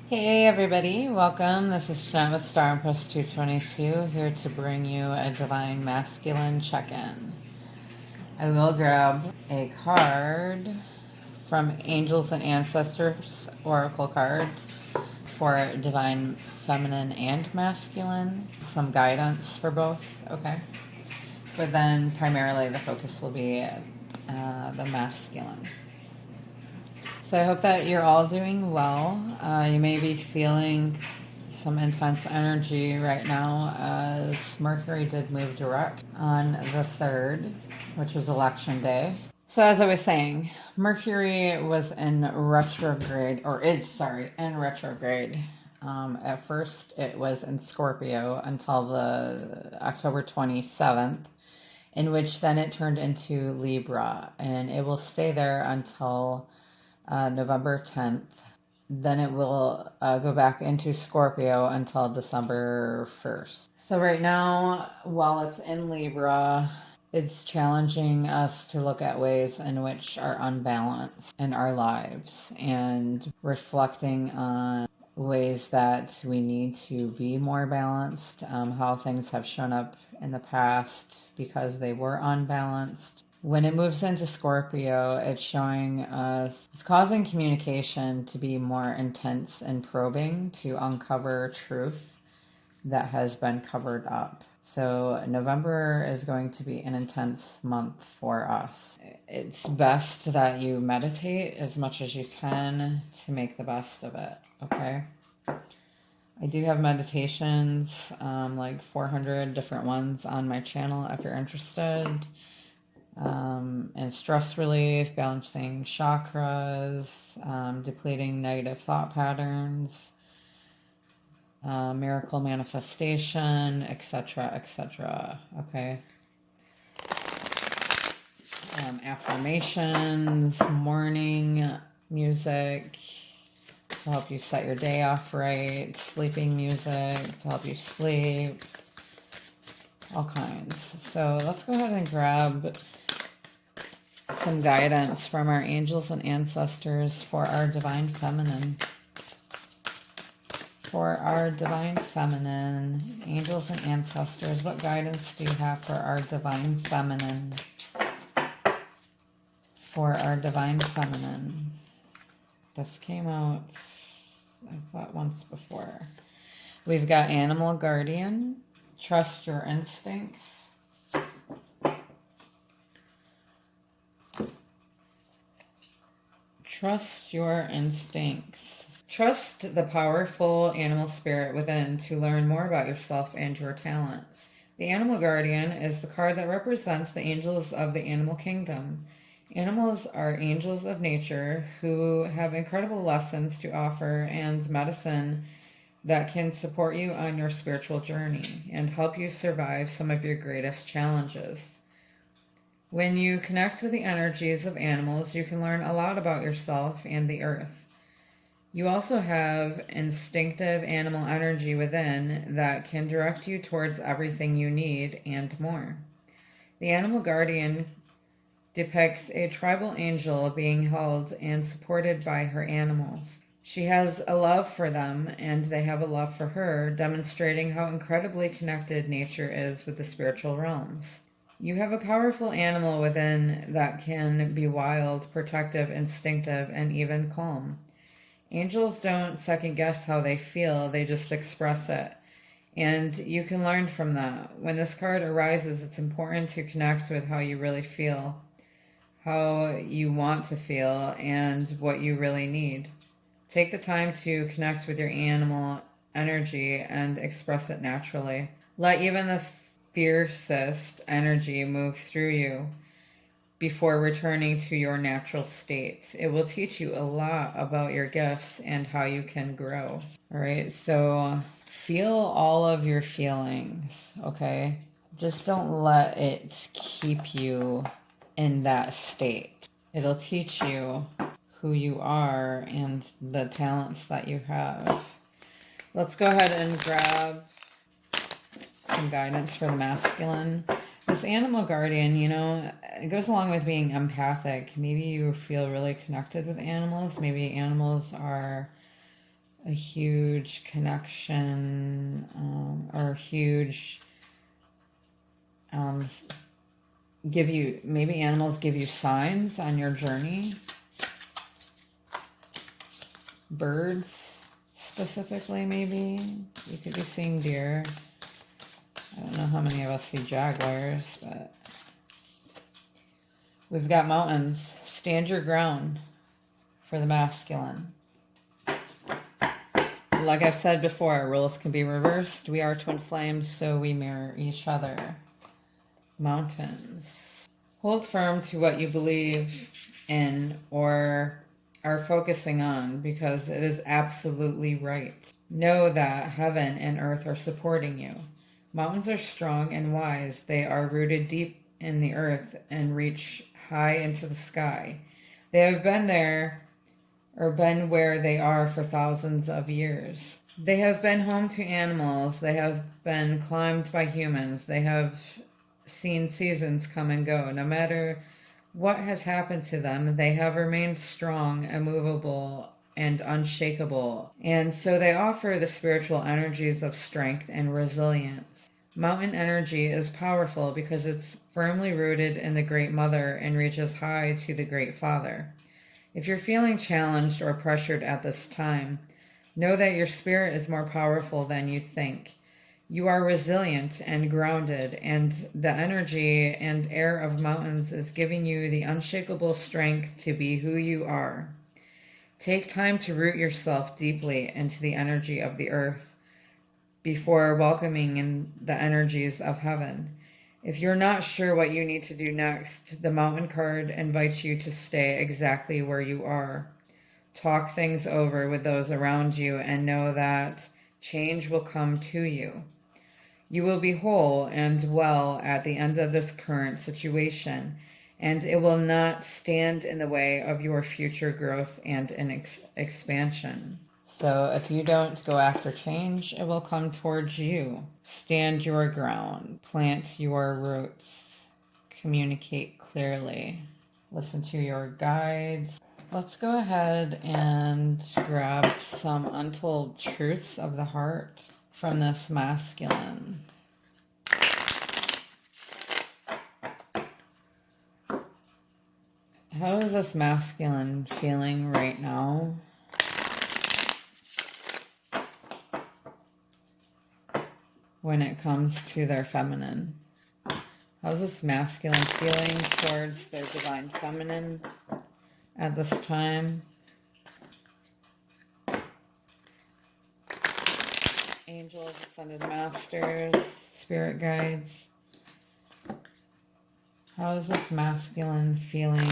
Hey everybody, welcome. This is Jeanette with Star Impress 222 here to bring you a Divine Masculine check-in. I will grab a card from Angels and Ancestors Oracle cards for Divine Feminine and Masculine. Some guidance for both, okay? But then primarily the focus will be the masculine. So I hope that you're all doing well. You may be feeling some intense energy right now as Mercury did move direct on the 3rd, which was election day. So as I was saying, Mercury was in retrograde, in retrograde. At first it was in Scorpio until the October 27th, in which then it turned into Libra, and it will stay there until November 10th. Then it will go back into Scorpio until December 1st. So right now, while it's in Libra, it's challenging us to look at ways in which are unbalanced in our lives and reflecting on ways that we need to be more balanced, how things have shown up in the past because they were unbalanced. When it moves into Scorpio, it's showing us, it's causing communication to be more intense and probing to uncover truth that has been covered up. So November is going to be an intense month for us. It's best that you meditate as much as you can to make the best of it, okay? I do have meditations, like 400 different ones on my channel if you're interested. And stress relief, balancing chakras, depleting negative thought patterns, miracle manifestation, etc., etc. Okay. Affirmations, morning music to help you set your day off right, sleeping music to help you sleep, all kinds. So let's go ahead and grab some guidance from our angels and ancestors for our divine feminine. For our divine feminine, angels and ancestors, what guidance do you have for our divine feminine? For our divine feminine. This came out, I thought, once before. We've got animal guardian, trust your instincts. Trust your instincts. Trust the powerful animal spirit within to learn more about yourself and your talents. The Animal Guardian is the card that represents the angels of the animal kingdom. Animals are angels of nature who have incredible lessons to offer and medicine that can support you on your spiritual journey and help you survive some of your greatest challenges. When you connect with the energies of animals, you can learn a lot about yourself and the earth. You also have instinctive animal energy within that can direct you towards everything you need and more. The Animal Guardian depicts a tribal angel being held and supported by her animals. She has a love for them, and they have a love for her, demonstrating how incredibly connected nature is with the spiritual realms. You have a powerful animal within that can be wild, protective, instinctive, and even calm. Angels don't second guess how they feel, they just express it. And you can learn from that. When this card arises, it's important to connect with how you really feel, how you want to feel, and what you really need. Take the time to connect with your animal energy and express it naturally. Let even the fiercest energy move through you before returning to your natural state. It will teach you a lot about your gifts and how you can grow. All right, so feel all of your feelings, okay? Just don't let it keep you in that state. It'll teach you who you are and the talents that you have. Let's go ahead and grab some guidance for the masculine. This animal guardian, it goes along with being empathic. Maybe you feel really connected with animals. Maybe animals are a huge connection, or a huge, maybe animals give you signs on your journey. Birds specifically, maybe. You could be seeing deer. I don't know how many of us see jaguars, but we've got mountains. Stand your ground for the masculine. Like I've said before, roles can be reversed. We are twin flames, so we mirror each other. Mountains. Hold firm to what you believe in or are focusing on, because it is absolutely right. Know that heaven and earth are supporting you. Mountains are strong and wise. They are rooted deep in the earth and reach high into the sky. They have been there, or been where they are, for thousands of years. They have been home to animals. They have been climbed by humans. They have seen seasons come and go. No matter what has happened to them, they have remained strong, immovable, and unshakable. And so they offer the spiritual energies of strength and resilience. Mountain energy is powerful because it's firmly rooted in the Great Mother and reaches high to the Great Father. If you're feeling challenged or pressured at this time, know that your spirit is more powerful than you think. You are resilient and grounded, and the energy and air of mountains is giving you the unshakable strength to be who you are. Take time to root yourself deeply into the energy of the earth before welcoming in the energies of heaven. If you're not sure what you need to do next, the mountain card invites you to stay exactly where you are. Talk things over with those around you and know that change will come to you. You will be whole and well at the end of this current situation, and it will not stand in the way of your future growth and expansion. So if you don't go after change, it will come towards you. Stand your ground, plant your roots, communicate clearly, listen to your guides. Let's go ahead and grab some untold truths of the heart from this masculine. How is this masculine feeling right now? When it comes to their feminine? How's this masculine feeling towards their divine feminine at this time? Angels, ascended masters, spirit guides. How is this masculine feeling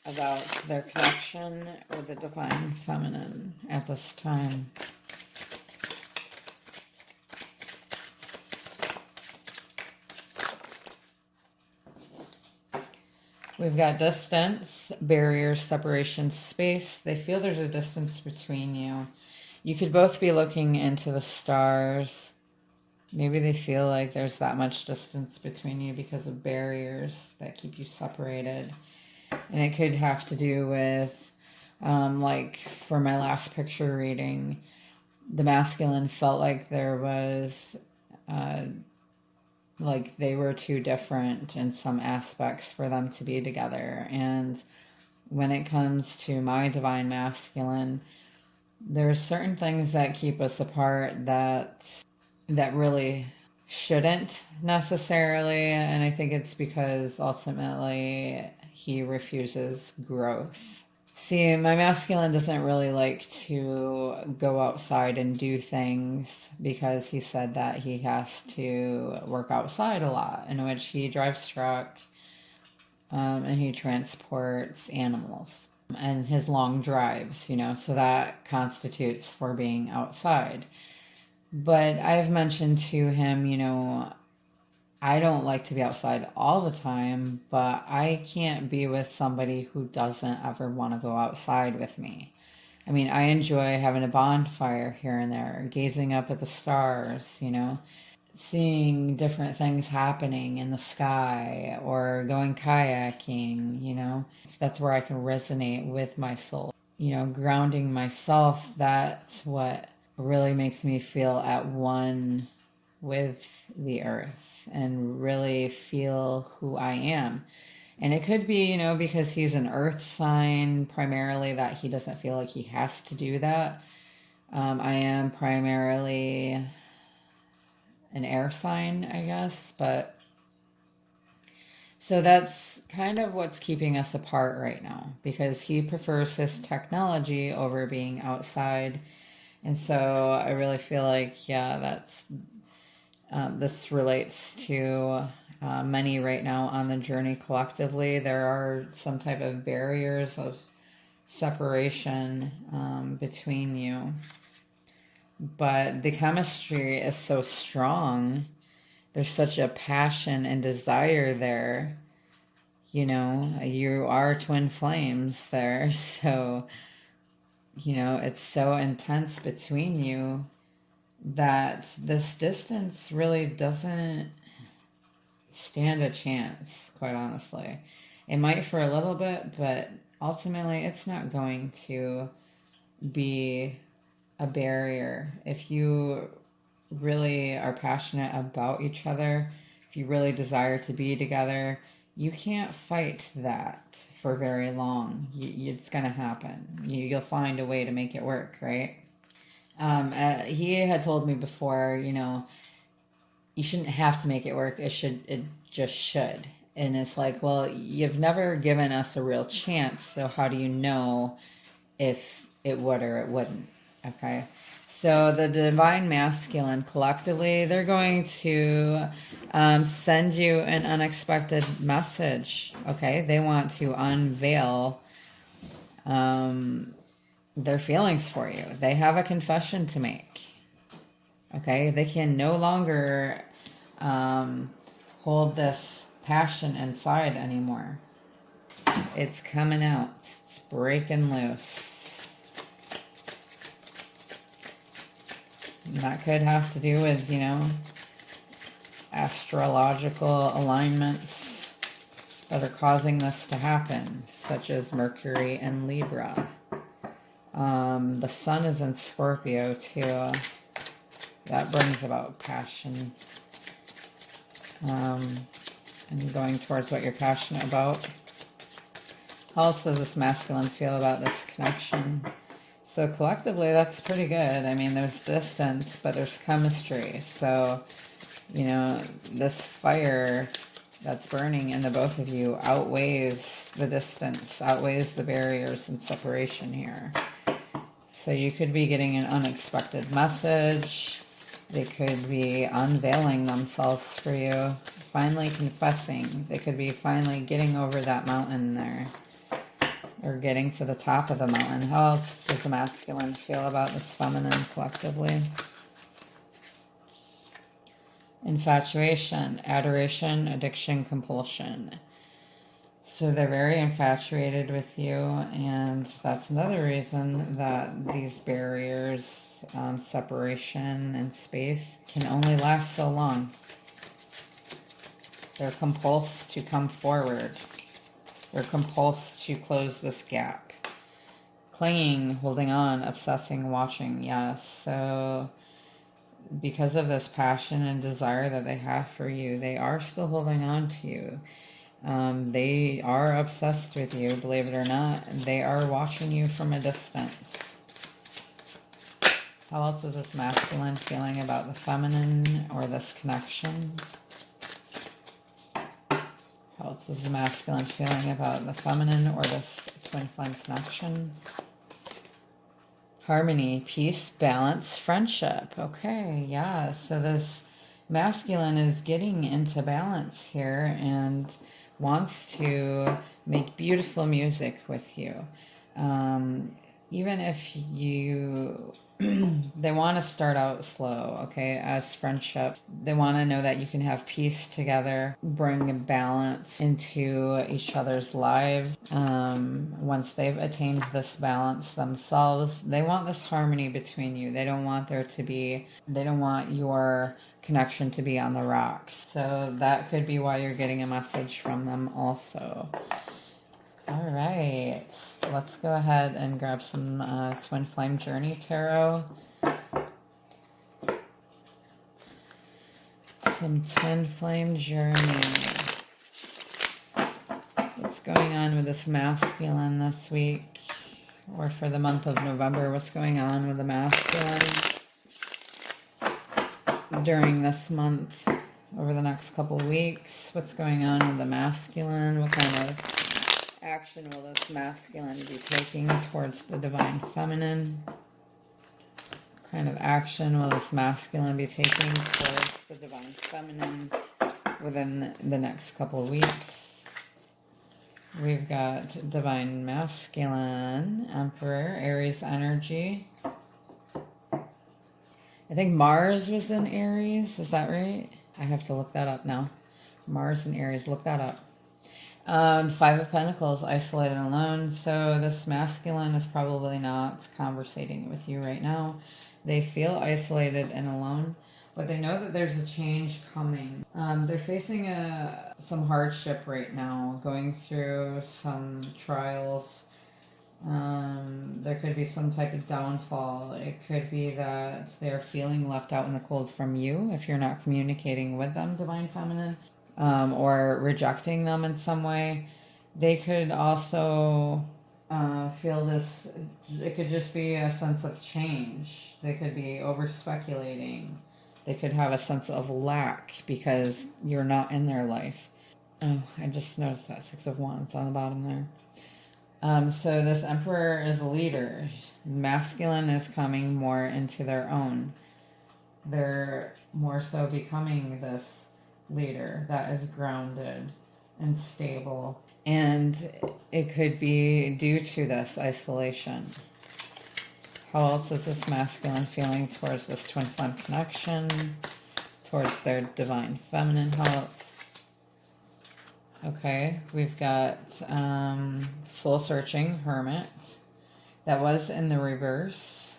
about their connection with the divine feminine at this time? We've got distance, barriers, separation, space. They feel there's a distance between you. You could both be looking into the stars. Maybe they feel like there's that much distance between you because of barriers that keep you separated. And it could have to do with, like for my last picture reading, the masculine felt like there was, like they were too different in some aspects for them to be together. And when it comes to my divine masculine, there's certain things that keep us apart that really shouldn't necessarily. And I think it's because ultimately he refuses growth. See, my masculine doesn't really like to go outside and do things because he said that he has to work outside a lot, in which he drives truck and he transports animals and his long drives, so that constitutes for being outside. But I've mentioned to him, I don't like to be outside all the time, but I can't be with somebody who doesn't ever want to go outside with me. I mean, I enjoy having a bonfire here and there, gazing up at the stars, seeing different things happening in the sky, or going kayaking, That's where I can resonate with my soul. grounding myself, that's what really makes me feel at one with the earth and really feel who I am. And it could be, because he's an earth sign primarily, that he doesn't feel like he has to do that. I am primarily an air sign, I guess, but so that's kind of what's keeping us apart right now, because he prefers his technology over being outside. And so I really feel like, yeah, this relates to many right now on the journey collectively. There are some type of barriers of separation between you. But the chemistry is so strong. There's such a passion and desire there. You are twin flames there. So, it's so intense between you that this distance really doesn't stand a chance, quite honestly. It might for a little bit, but ultimately it's not going to be a barrier. If you really are passionate about each other, if you really desire to be together, you can't fight that for very long. It's going to happen. You'll find a way to make it work, right? He had told me before, you shouldn't have to make it work. It just should. And it's like, well, you've never given us a real chance, so how do you know if it would or it wouldn't? Okay. So the divine masculine collectively, they're going to send you an unexpected message. Okay. They want to unveil their feelings for you. They have a confession to make. Okay. They can no longer hold this passion inside anymore. It's coming out. It's breaking loose. And that could have to do with, astrological alignments that are causing this to happen, such as Mercury and Libra. The sun is in Scorpio too. That brings about passion. And going towards what you're passionate about. How else does this masculine feel about this connection? So collectively, that's pretty good. I mean, there's distance, but there's chemistry. So, this fire that's burning in the both of you outweighs the distance, outweighs the barriers and separation here. So you could be getting an unexpected message. They could be unveiling themselves for you, finally confessing. They could be finally getting over that mountain there, or getting to the top of the mountain. How else does the masculine feel about this feminine collectively? Infatuation, adoration, addiction, compulsion. So they're very infatuated with you, and that's another reason that these barriers, separation and space, can only last so long. They're compulsed to come forward. They're compulsed to close this gap. Clinging, holding on, obsessing, watching, yes. So because of this passion and desire that they have for you, they are still holding on to you. They are obsessed with you, believe it or not. They are watching you from a distance. How else is this masculine feeling about the feminine or this connection? How else is the masculine feeling about the feminine or this twin flame connection? Harmony, peace, balance, friendship. Okay, yeah. So this masculine is getting into balance here and wants to make beautiful music with you. Even if you... they want to start out slow, okay, as friendship. They want to know that you can have peace together, bring balance into each other's lives. Once they've attained this balance themselves, they want this harmony between you. They don't want your connection to be on the rocks. So that could be why you're getting a message from them also. All right, let's go ahead and grab some Twin Flame Journey Tarot. Some Twin Flame Journey. What's going on with this masculine this week? Or for the month of November, what's going on with the masculine during this month? Over the next couple of weeks, what's going on with the masculine? What kind of action will this masculine be taking towards the divine feminine? What kind of action will this masculine be taking towards the divine feminine within the next couple of weeks? We've got divine masculine, Emperor, Aries energy. I think Mars was in Aries, is that right? I have to look that up now. Mars and Aries, look that up. Five of Pentacles, isolated and alone. So this masculine is probably not conversating with you right now. They feel isolated and alone, but they know that there's a change coming. They're facing some hardship right now, going through some trials. There could be some type of downfall. It could be that they're feeling left out in the cold from you if you're not communicating with them, divine feminine, or rejecting them in some way. They could also feel this. It could just be a sense of change. They could be over speculating. They could have a sense of lack because you're not in their life. Oh, I just noticed that 6 of Wands on the bottom there. So this Emperor is a leader. Masculine is coming more into their own. They're more so becoming this leader that is grounded and stable. And it could be due to this isolation. How else is this masculine feeling towards this twin flame connection? Towards their divine feminine? How else? Okay, we've got soul searching, hermit. That was in the reverse,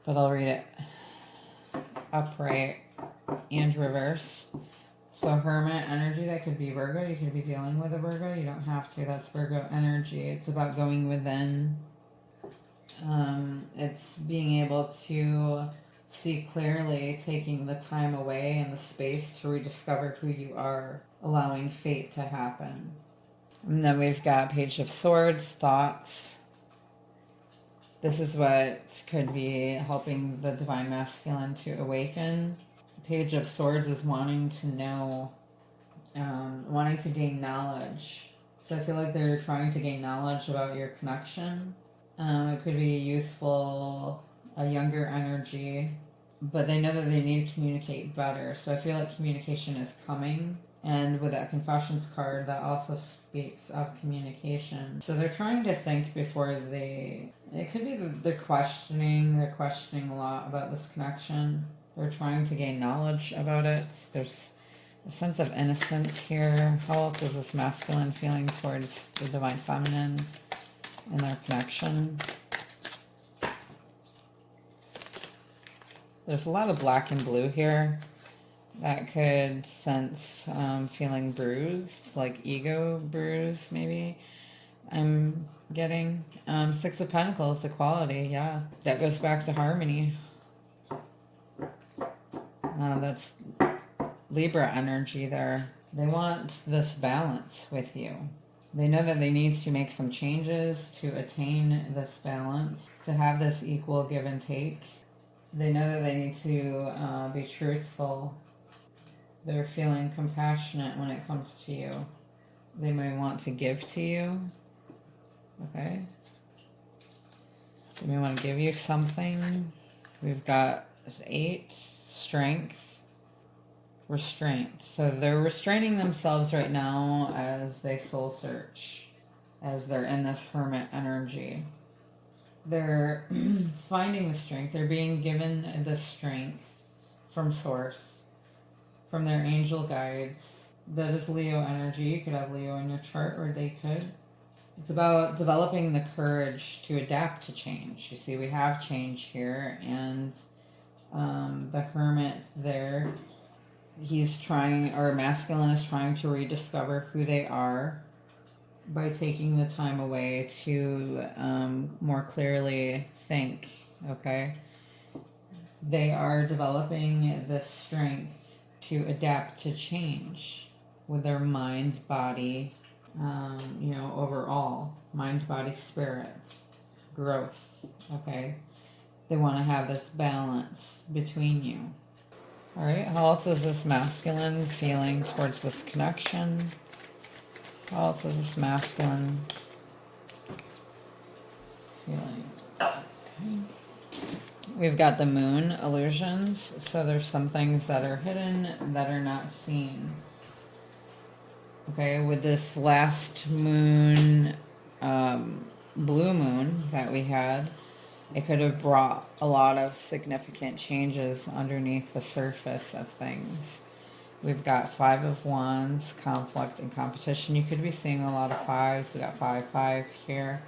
but I'll read it upright and reverse. So hermit energy, that could be Virgo. You could be dealing with a Virgo. You don't have to. That's Virgo energy. It's about going within. It's being able to see clearly, taking the time away and the space to rediscover who you are, allowing fate to happen. And then we've got Page of Swords, thoughts. This is what could be helping the divine masculine to awaken. Page of Swords is wanting to know, wanting to gain knowledge. So I feel like they're trying to gain knowledge about your connection. It could be youthful, a younger energy, but they know that they need to communicate better. So I feel like communication is coming. And with that confessions card, that also speaks of communication. So they're trying to think before it could be they're questioning a lot about this connection. They're trying to gain knowledge about it. There's a sense of innocence here. How else is this masculine feeling towards the divine feminine and their connection? There's a lot of black and blue here. That could sense feeling bruised, like ego bruise, maybe. I'm getting 6 of Pentacles, equality, yeah. That goes back to harmony. That's Libra energy there. They want this balance with you. They know that they need to make some changes to attain this balance, to have this equal give and take. They know that they need to be truthful. They're feeling compassionate when it comes to you. They may want to give to you. Okay. They may want to give you something. We've got 8, strength, restraint. So they're restraining themselves right now as they soul search, as they're in this hermit energy. They're finding the strength. They're being given the strength from source, from their angel guides. That is Leo energy. You could have Leo in your chart, or they could. It's about developing the courage to adapt to change. You see, we have change here, and the hermit there, he's trying, or masculine is trying to rediscover who they are. by taking the time away to more clearly think, okay? They are developing the strength to adapt to change with their mind, body, overall, mind, body, spirit, growth, okay? They want to have this balance between you. All right, how else is this masculine feeling towards this connection? How else is this masculine feeling? Okay. We've got the moon illusions, so there's some things that are hidden that are not seen. Okay, with this last moon, blue moon that we had, it could have brought a lot of significant changes underneath the surface of things. We've got 5 of Wands, conflict and competition. You could be seeing a lot of 5s. We got 5, 5 here.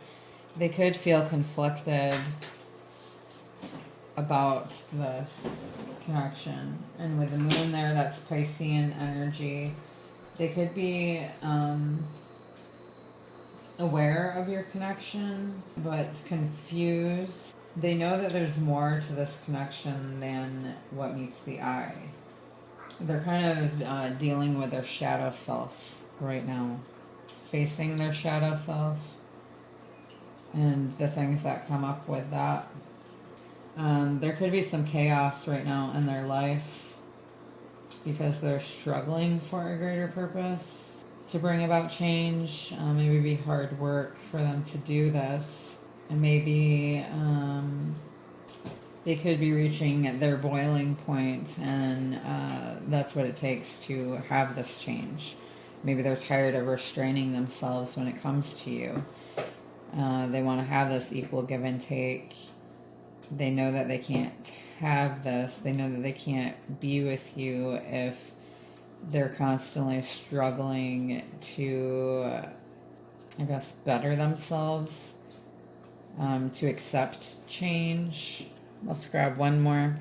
They could feel conflicted about this connection. And with the moon there, that's Piscean energy. They could be aware of your connection, but confused. They know that there's more to this connection than what meets the eye. They're kind of dealing with their shadow self right now, facing their shadow self and the things that come up with that. There could be some chaos right now in their life because they're struggling for a greater purpose to bring about change. Maybe be hard work for them to do this. And maybe they could be reaching their boiling point, and that's what it takes to have this change. Maybe they're tired of restraining themselves when it comes to you. They want to have this equal give and take. They know that they can't have this. They know that they can't be with you if they're constantly struggling to, better themselves, to accept change. Let's grab one more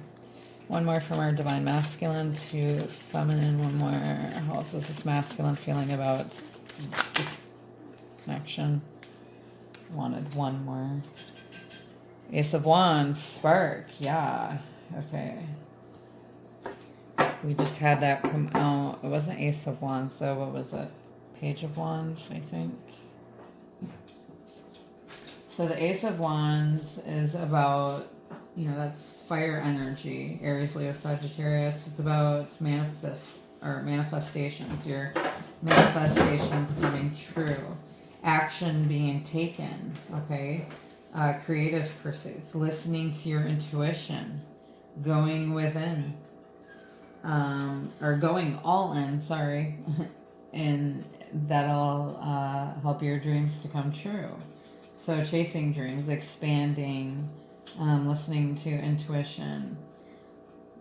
from our divine masculine to feminine. One more. How else is this masculine feeling about this connection? Wanted one more. Ace of Wands, spark. Yeah. Okay. We just had that come out. It wasn't Ace of Wands, though. What was it? Page of Wands, I think. So the Ace of Wands is about, that's fire energy. Aries, Leo, Sagittarius. It's about manifestations. Your manifestations coming true. Action being taken. Okay. Creative pursuits. Listening to your intuition. Going within. Or going all in, sorry. And that'll help your dreams to come true. So chasing dreams, expanding, listening to intuition,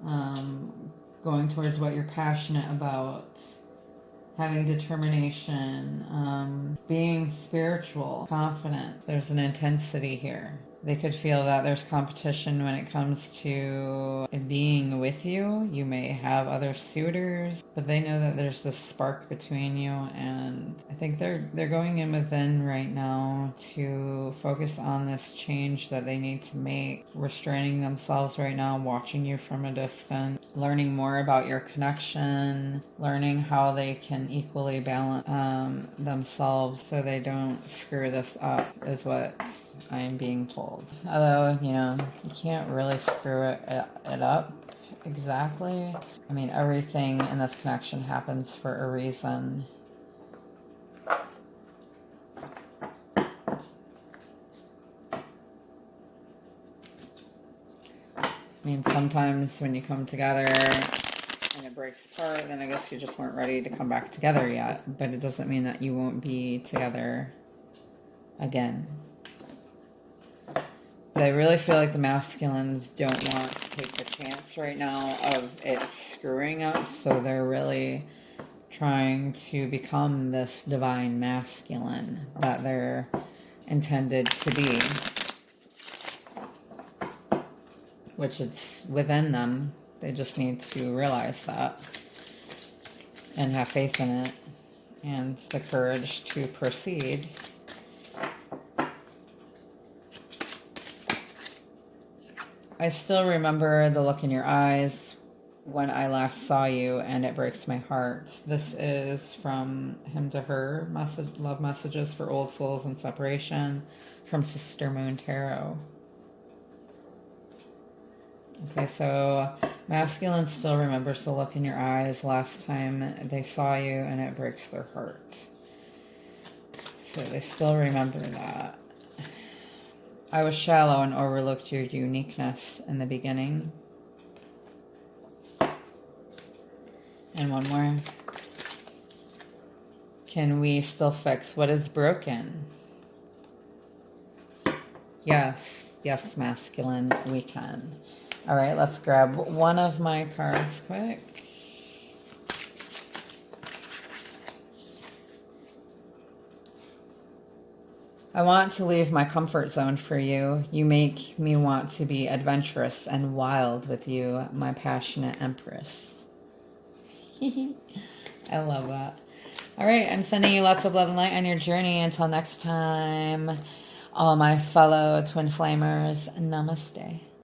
going towards what you're passionate about, having determination, being spiritual, confident. There's an intensity here. They could feel that there's competition when it comes to being with you. You may have other suitors, but they know that there's this spark between you, and I think they're going in within right now to focus on this change that they need to make, restraining themselves right now, watching you from a distance, learning more about your connection, learning how they can equally balance themselves so they don't screw this up is what I am being told. Although, you can't really screw it up exactly. I mean, everything in this connection happens for a reason. I mean, sometimes when you come together and it breaks apart, then I guess you just weren't ready to come back together yet. But it doesn't mean that you won't be together again. But I really feel like the masculines don't want to take the chance right now of it screwing up, so they're really trying to become this divine masculine that they're intended to be, which it's within them. They just need to realize that and have faith in it and the courage to proceed. I still remember the look in your eyes when I last saw you, and it breaks my heart. This is from him to her, love messages for old souls and separation, from Sister Moon Tarot. Okay, so masculine still remembers the look in your eyes last time they saw you, and it breaks their heart. So they still remember that. I was shallow and overlooked your uniqueness in the beginning. And one more. Can we still fix what is broken? Yes, yes, masculine, we can. All right, let's grab one of my cards quick. I want to leave my comfort zone for you. You make me want to be adventurous and wild with you, my passionate empress. I love that. All right, I'm sending you lots of love and light on your journey. Until next time, all my fellow twin flamers, namaste.